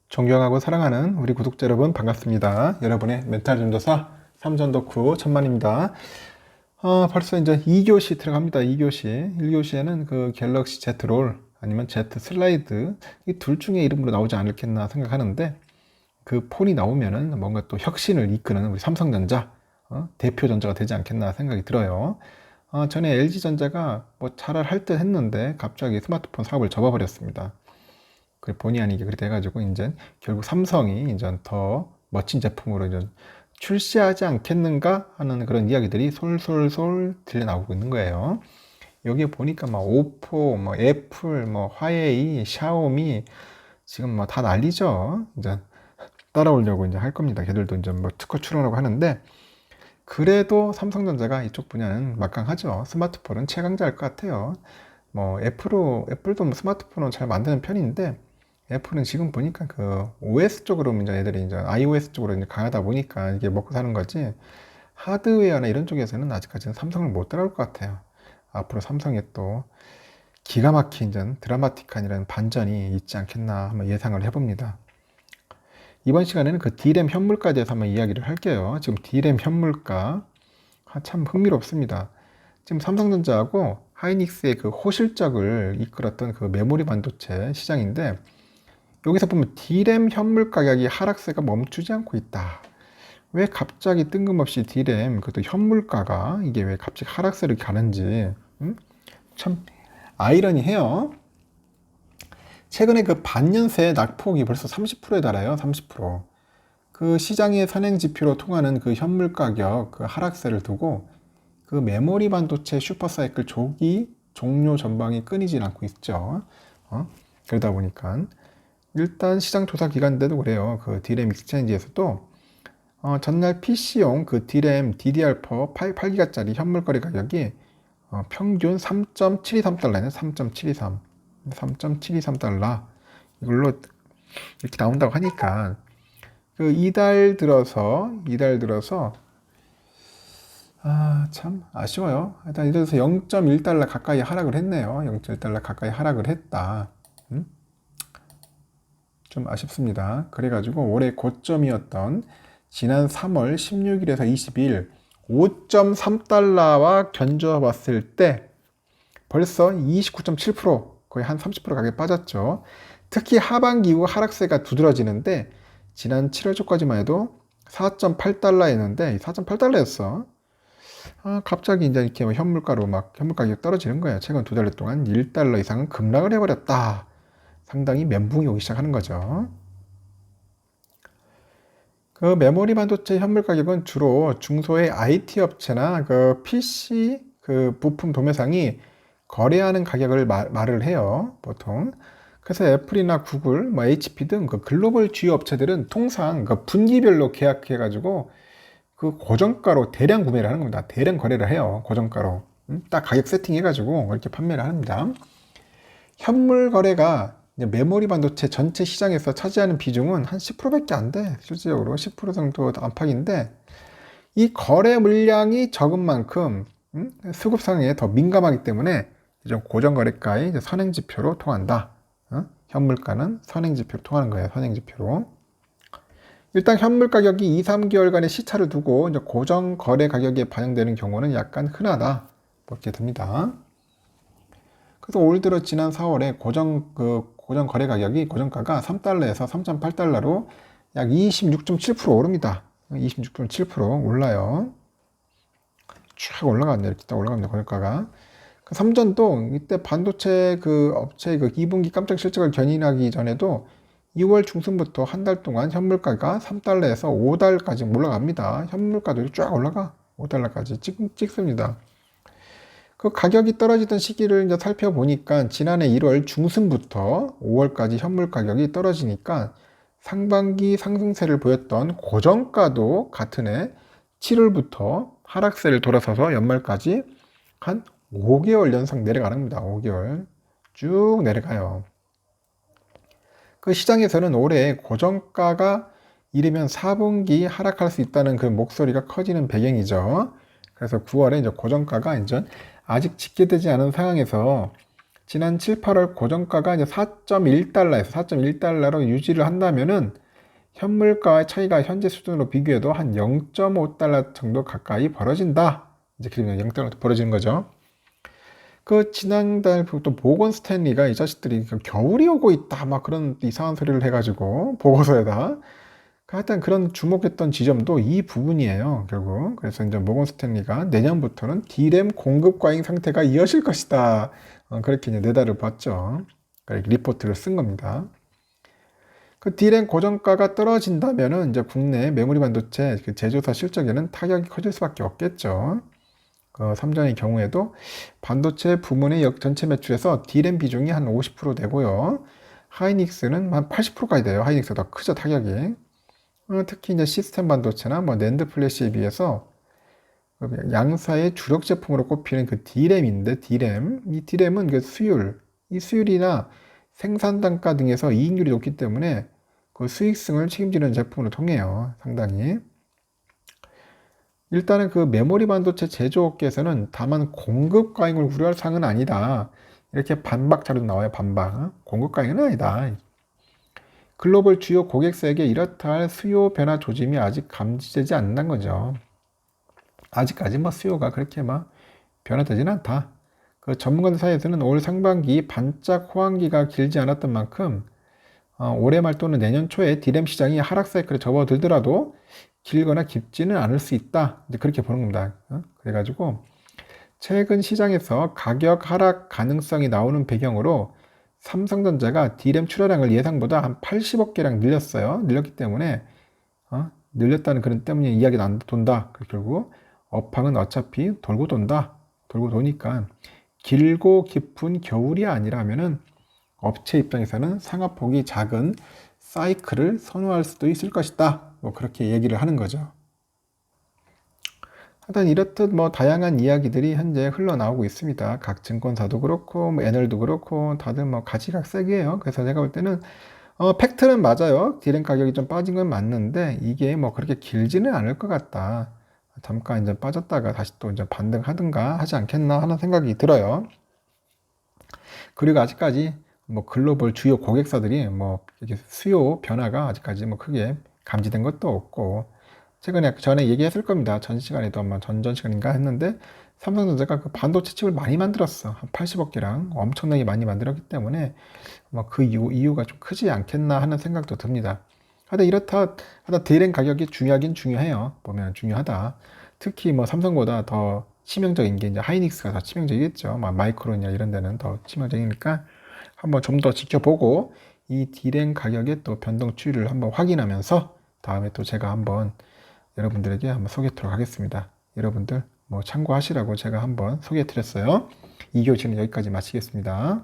존경하고 사랑하는 우리 구독자 여러분 반갑습니다. 여러분의 멘탈 전도사 삼전덕후 천만입니다. 벌써 이제 2교시 들어갑니다. 2교시. 1교시에는 그 갤럭시 Z 롤 아니면 Z 슬라이드 이 둘 중에 이름으로 나오지 않을겠나 생각하는데 그 폰이 나오면은 뭔가 또 혁신을 이끄는 우리 삼성전자 대표 전자가 되지 않겠나 생각이 들어요. 전에 LG전자가 뭐 잘할 듯 했는데 갑자기 스마트폰 사업을 접어버렸습니다. 그 본의 아니게 그렇게 돼가지고 이제 결국 삼성이 이제 더 멋진 제품으로 이제 출시하지 않겠는가 하는 그런 이야기들이 솔솔솔 들려 나오고 있는 거예요. 여기에 보니까 막 오포, 뭐 애플, 뭐 화웨이, 샤오미 지금 뭐 다 난리죠. 이제 따라오려고 이제 할 겁니다. 걔들도 이제 뭐 특허 출원하고 하는데 그래도 삼성전자가 이쪽 분야는 막강하죠. 스마트폰은 최강자일 것 같아요. 뭐 애플도 뭐 스마트폰은 잘 만드는 편인데 애플은 지금 보니까 그 OS 쪽으로 이제 애들이 이제 iOS 쪽으로 이제 강하다 보니까 이게 먹고 사는 거지 하드웨어나 이런 쪽에서는 아직까지는 삼성을 못 따라올 것 같아요. 앞으로 삼성에 또 기가 막힌 이제 드라마틱한 이런 반전이 있지 않겠나 한번 예상을 해봅니다. 이번 시간에는 그 D램 현물가에 대해서 한번 이야기를 할게요. 지금 D램 현물가 참 흥미롭습니다. 지금 삼성전자하고 하이닉스의 그 호실적을 이끌었던 그 메모리 반도체 시장인데 여기서 보면 D램 현물 가격이 하락세가 멈추지 않고 있다. 왜 갑자기 뜬금없이 D램 그것도 현물가가 이게 왜 갑자기 하락세를 가는지 참 아이러니해요. 최근에 그 반년새 낙폭이 벌써 30%에 달아요. 30%. 그 시장의 선행 지표로 통하는 그 현물 가격 그 하락세를 두고 그 메모리 반도체 슈퍼사이클 조기 종료 전망이 끊이질 않고 있죠. 그러다 보니까 일단 시장 조사 기간인데도 그래요. 그 D램 익스체인지에서도 전날 PC용 그 D램 DDR4 8기가짜리 현물 거래 가격이 평균 3.723달러네. 3.723. 3.723달러. 이걸로 이렇게 나온다고 하니까 그 이달 들어서 참 아쉬워요. 일단 이달 들어서 0.1달러 가까이 하락을 했네요. 0.1달러 가까이 하락을 했다. 좀 아쉽습니다. 그래가지고 올해 고점이었던 지난 3월 16일에서 20일 5.3달러와 견져봤을 때 벌써 29.7% 거의 한 30% 가까이 빠졌죠. 특히 하반기 이후 하락세가 두드러지는데 지난 7월 초까지만 해도 4.8달러였는데 4.8달러였어. 갑자기 이제 이렇게 뭐 현물 가격이 떨어지는 거예요. 최근 두 달 동안 1달러 이상은 급락을 해버렸다. 상당히 멘붕이 오기 시작하는 거죠. 그 메모리 반도체 현물 가격은 주로 중소의 IT 업체나 그 PC 그 부품 도매상이 거래하는 가격을 말을 해요, 보통. 그래서 애플이나 구글, 뭐 HP 등 그 글로벌 주요 업체들은 통상 그 분기별로 계약해가지고 그 고정가로 대량 구매를 하는 겁니다. 대량 거래를 해요, 고정가로. 딱 가격 세팅해가지고 이렇게 판매를 합니다. 현물 거래가 메모리 반도체 전체 시장에서 차지하는 비중은 한 10%밖에 안 돼. 실질적으로 10% 정도 안팎인데 이 거래 물량이 적은 만큼 수급 상황에 더 민감하기 때문에 이제 고정 거래가의 선행 지표로 통한다. 현물가는 선행 지표로 통하는 거예요. 선행 지표로. 일단 현물 가격이 2, 3개월간의 시차를 두고 이제 고정 거래 가격에 반영되는 경우는 약간 흔하다. 그렇게 됩니다. 그래서 올 들어 지난 4월에 고정 거래 가격이 고정가가 3달러에서 3.8달러로 약 26.7% 오릅니다. 26.7% 올라요. 쭉 올라갔네. 이렇게 딱 올라갑니다. 고정가가. 그 삼전도 이때 반도체 그 업체 그 2분기 깜짝 실적을 견인하기 전에도 2월 중순부터 한 달 동안 현물가가 3달러에서 5달까지 올라갑니다. 현물가도 쫙 올라가. 5달러까지 찍습니다. 그 가격이 떨어지던 시기를 이제 살펴보니까 지난해 1월 중순부터 5월까지 현물 가격이 떨어지니까 상반기 상승세를 보였던 고정가도 같은 해 7월부터 하락세를 돌아서서 연말까지 한 5개월 연속 내려가는 겁니다. 5개월 쭉 내려가요. 그 시장에서는 올해 고정가가 이르면 4분기 하락할 수 있다는 그 목소리가 커지는 배경이죠. 그래서 9월에 이제 고정가가 이제 아직 집계되지 않은 상황에서 지난 7, 8월 고정가가 이제 4.1달러에서 4.1달러로 유지를 한다면은 현물가의 차이가 현재 수준으로 비교해도 한 0.5달러 정도 가까이 벌어진다. 이제 그러면 0달러 벌어지는 거죠. 그 지난달 또 모건 스탠리가 이 자식들이 겨울이 오고 있다 막 그런 이상한 소리를 해가지고 보고서에다 하여튼 그런 주목했던 지점도 이 부분이에요, 결국. 그래서 이제 모건 스탠리가 내년부터는 D램 공급 과잉 상태가 이어질 것이다. 그렇게 이제 내다를 봤죠. 리포트를 쓴 겁니다. 그 D램 고정가가 떨어진다면은 이제 국내 메모리 반도체 그 제조사 실적에는 타격이 커질 수밖에 없겠죠. 그 삼전의 경우에도 반도체 부문의 전체 매출에서 D램 비중이 한 50% 되고요. 하이닉스는 한 80%까지 돼요. 하이닉스가 더 크죠, 타격이. 특히 이제 시스템 반도체나 뭐 낸드 플래시에 비해서 양사의 주력 제품으로 꼽히는 그 D램인데 이 D램은 그 이 수율이나 생산 단가 등에서 이익률이 높기 때문에 그 수익성을 책임지는 제품으로 통해요. 상당히. 일단은 그 메모리 반도체 제조업계에서는 다만 공급 과잉을 우려할 사항은 아니다. 이렇게 반박 자료도 나와요. 반박. 공급 과잉은 아니다. 글로벌 주요 고객사에게 이렇다 할 수요 변화 조짐이 아직 감지되지 않는다는 거죠. 아직까지 뭐 수요가 그렇게 막 변화되지는 않다. 그 전문가들 사이에서는 올 상반기 반짝 호황기가 길지 않았던 만큼 올해 말 또는 내년 초에 D램 시장이 하락 사이클에 접어들더라도 길거나 깊지는 않을 수 있다. 이제 그렇게 보는 겁니다. 그래가지고 최근 시장에서 가격 하락 가능성이 나오는 배경으로 삼성전자가 D램 출하량을 예상보다 한 80억 개량 늘렸어요. 늘렸기 때문에 늘렸다는 그런 때문에 이야기가 안 돈다. 결국 업황은 어차피 돌고 돈다. 돌고 도니까 길고 깊은 겨울이 아니라면은 업체 입장에서는 상하폭이 작은 사이클을 선호할 수도 있을 것이다. 뭐 그렇게 얘기를 하는 거죠. 하여튼 이렇듯 뭐 다양한 이야기들이 현재 흘러나오고 있습니다. 각 증권사도 그렇고 뭐 애널도 그렇고 다들 뭐 가지각색이에요. 그래서 제가 볼 때는 팩트는 맞아요. D램 가격이 좀 빠진 건 맞는데 이게 뭐 그렇게 길지는 않을 것 같다. 잠깐 이제 빠졌다가 다시 또 이제 반등하든가 하지 않겠나 하는 생각이 들어요. 그리고 아직까지 뭐 글로벌 주요 고객사들이 뭐 이게 수요 변화가 아직까지 뭐 크게 감지된 것도 없고 최근에 전에 얘기했을 겁니다. 전 시간에도 아마 전전 시간인가 했는데 삼성전자가 그 반도체 칩을 많이 만들었어. 한 80억 개랑 엄청나게 많이 만들었기 때문에 뭐 그 이유가 좀 크지 않겠나 하는 생각도 듭니다. 하여튼 이렇다 하다 D램 가격이 중요하긴 중요해요. 보면 중요하다. 특히 뭐 삼성보다 더 치명적인 게 이제 하이닉스가 더 치명적이겠죠. 마이크론이나 이런 데는 더 치명적이니까 한번 좀 더 지켜보고 이 D램 가격의 또 변동 추이를 한번 확인하면서 다음에 또 제가 한번 여러분들에게 한번 소개하도록 하겠습니다. 여러분들 뭐 참고하시라고 제가 한번 소개해 드렸어요. 이 교시는 여기까지 마치겠습니다.